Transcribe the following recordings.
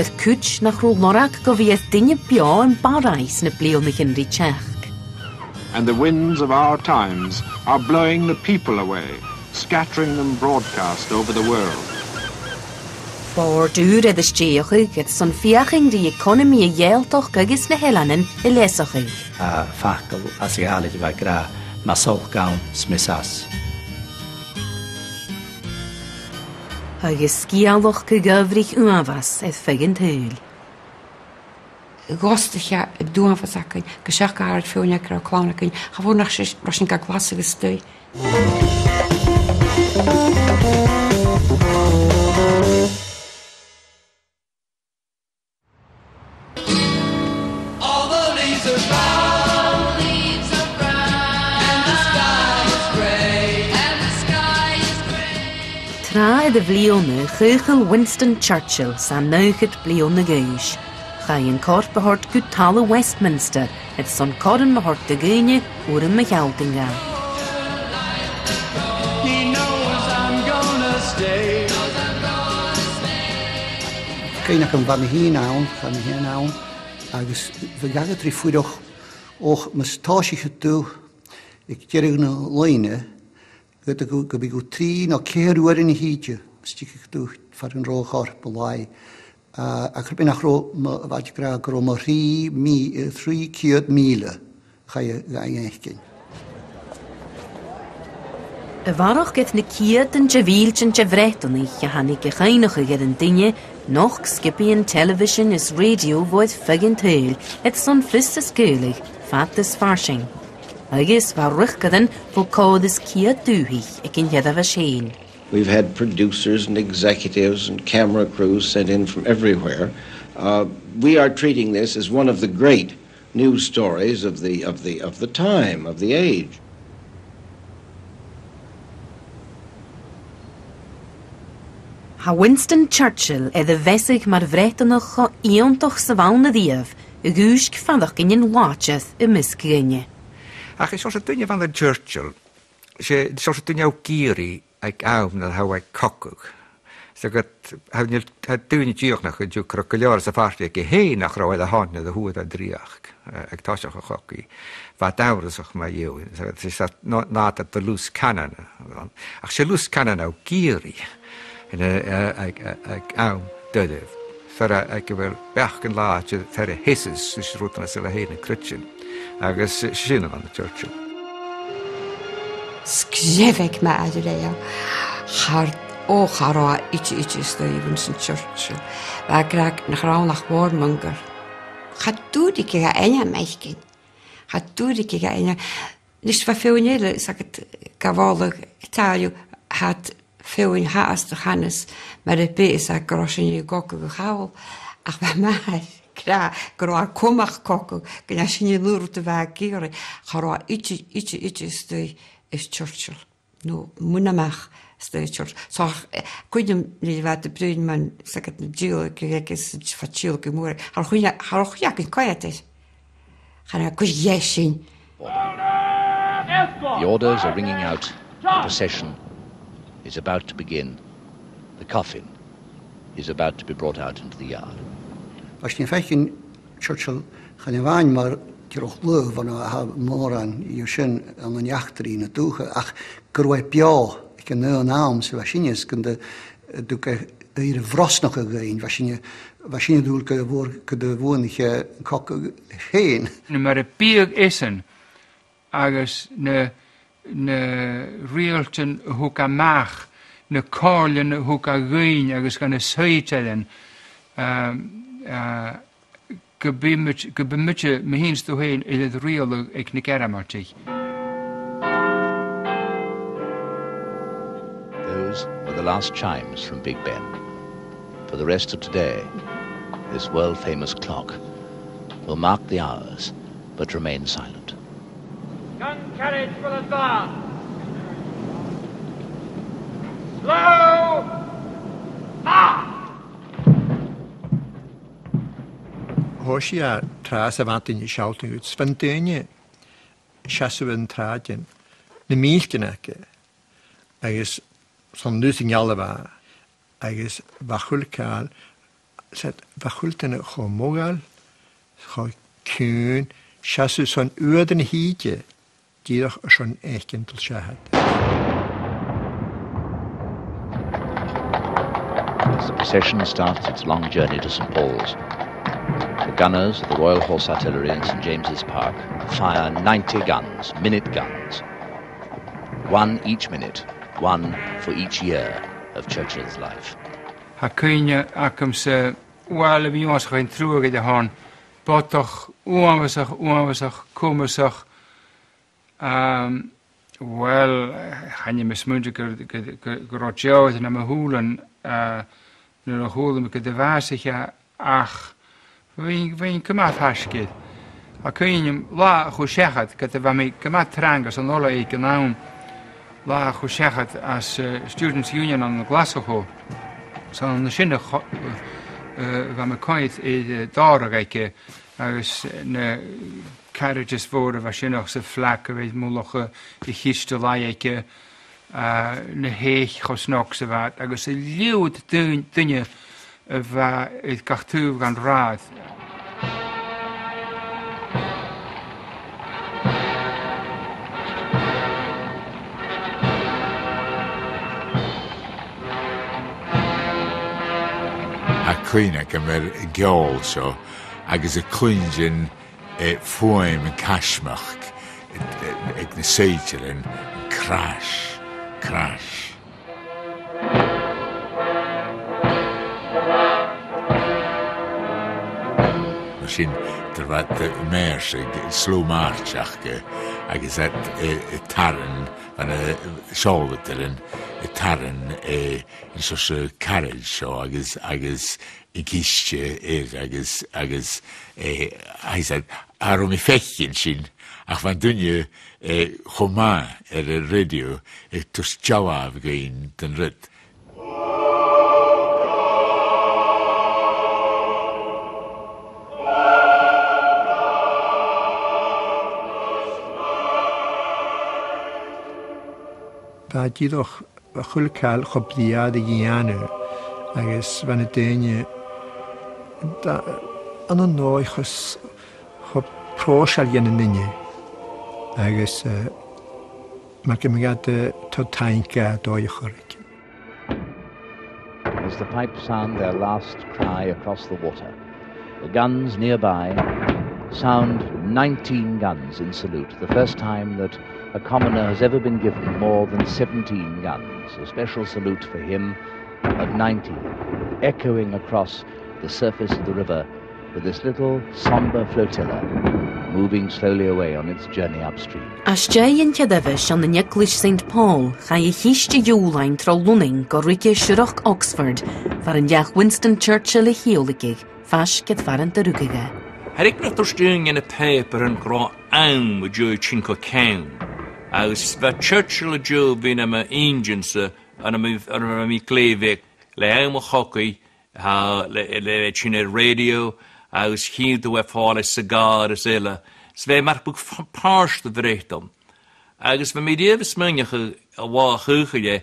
Ag cuid nach rólnórach go bhíoh duine beá an barais na bliain rí teach. And the winds of our times are blowing the people away, scattering them broadcast over the world. Bár dúr is stíochaigh ag san fiaching rí economy a dhéaltoch agus na helanin I lesochaigh. Facail as I hálaid bheith gra má solcán smisas. Agus scialach go gabhrich uabhas feigin thail. Gástacha dúanfasachain, go seach go hard fúneach ar chlánachain, cha bhór nach rasin go glas agus stoi. Tra de bblionna Sir Winston Churchill san nochd blionna gaish. Ga yn cort behort goed tale Westminster, het son corren behort de geine oer een megaltinga. Cainach an bhain hí nán, agus bhí gagad trí fuideach och mas táisiche tú ag deirigh na leine, go bhí go trí ná céirúar in híide, stíigh tú far an róchar belai. A chur bin nach bhaid gra go mar 300 míle chaie gaéiscin. Y farach gyda na ciad yn javíl yn jafreton ich a hannig a chainach a gyda'n dinge, noch skipian television is radio void fagin tail, et son fristas geulig, fatas farshing. Agus farach gyda'n fo cod is ciad duhich ag in hedda vashain. We've had producers and executives and camera crews sent in from everywhere. We are treating this as one of the great news stories of the time, of the age. Ha Winston Churchill the vesig mar vretanach cho iontoch sa bhauna díobh, a gúisc fadach in lácheth I miscrinne. Ach, is duine van de Churchill. Ze duine au gíri ag aum na hau ag cocug. So gat duine díoch nach ju crocoliar sa farti ag hé nach roi a hanne de huad a driach ag táiseach a choci. Va daurasach ma jiu. So is dat not at the loose cannon. Ach, se loose cannon au gíri. Ag aum dydif. Fyrra ag gyfer bechgan laat fyrra hisses sy'n rwtna sy'n hyn yn crytsin. Agus sy'n yn Churchill. Sgzefeg ma adreo. Chara itje stoi Winston Churchill. Wa graag nach rauw nach warmonger. Gaat doe die keer enya meiskin. Gaat doe die keer enya. Nis va feunele, sag het gavalig Italië had feun haast de Hannes, maar de pees a groschen je gokke gehaal. Ach bij mij. Kra, groa komach koku, gna shini luru te va kire. Chara itje stoi is Churchill. No munamach stoi Churchill. So kuidem ni wat de bruin man sakat de jil gekes fachil gemoer. Harochja in koyates. Gana kujyeshin. The orders are ringing out. The procession is about to begin. The coffin is about to be brought out into the yard. Als je in Churchill gaan je waan maar terug leuk van een moran je zin aan een jachter in het doge ach groei pia ik ken een naam zo was je eens kunde doe hier vros nog gegaan was je doel kun de woonige kok heen. Maar de pier isen agus ne realten hoe kan maag ne korlen hoe kan gaan agus kan suitelen gebimetje meheens doorheen in het reële ik nikeramartig. Those were the last chimes from Big Ben. For the rest of today, this world-famous clock will mark the hours, but remain silent. Gun carriage for the door. Slow! Ah! Hosia tras a vantin shouting ut svantene chasuven tragen ne milkenake agus som losing alva agus vachulkal set vachultene homogal ho kun chasu son urden hige die doch schon ekentel shahat. As the procession starts its long journey to St. Paul's, the gunners of the Royal Horse Artillery in St. James's Park fire 90 guns, minute guns. One each minute, one for each year of Churchill's life. Ha cuimhneachain sa bhil a bhí más chuin trúige de hán, botach, uabhasach, cumasach. Well, hanne me smunde go rotjouwt na me hoelen, nu hoelen me de waasige ach. Wein kumat haskid. A kunim la chushechat kat va me kumat trangas an ola ik naum la chushechat as Students' Union an Glasgow. So an sinne va me koit e darige agus ne carriages voor va sinach se vlakke weet moloche de giste laike ne heech gosnok se wat agus se liewt dunne va het kartu van raad. Cuimhneachain ceòl seo agus a cuinneamh fhilm an caismeach ag na séitear an crash. Mar sin de bhreat measg slúmáirteach agus taran an seolbhataran taran so se carriage seo agus I giste agus said arom I fechin sin ach van dunne chomá a radio tus jawab gain den rid. Ba díoch a chulcail chobliad a ghianú agus van a daine an an nóichas chob prósal dhéana ninne agus mar go mégad tá tainca dóichorik. As the pipes sound their last cry across the water, the guns nearby sound 19 guns in salute, the first time that a commoner has ever been given more than 17 guns, a special salute for him of 19, echoing across the surface of the river with this little sombre flotilla moving slowly away on its journey upstream. As Ian Brady on the Nicholas St. Paul, ga je hieste joelijn tro Lunning go rike Shurach Oxford, waar een Sir Winston Churchill a heoligig, vash get varent de rugige. Had ik nog toesturing in a paper en gra aan with Joe Chinkocane, as va Churchill a Joe bin am a emergence an a mi klevik, le am a hockey, ha le chine radio, as he the wefall a cigar as ella, sve marboek pars de vreechtom. Agus van medieves munje a wa huge,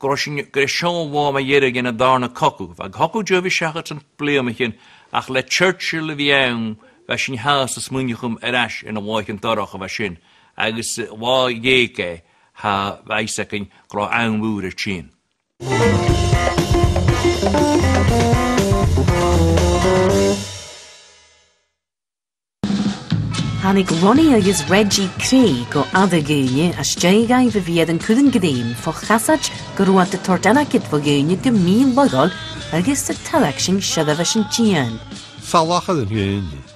greshon wa ma jere gen a darna koku, va koku Joe shachat en pleumchen, ach le Churchill a viang, va sin haas as munjechum erash in a waken dorach va sin. Agus wa yeke ha vaisakin gra aanwoer chin. Hannig Ronnie agus Reggie Cray go adagéine as jaigai viad an cúdan gdéim fo chasach go ruat de tordana kit fo géine go míl bagol agus de talak sin siadavas an tian. Salach an géine.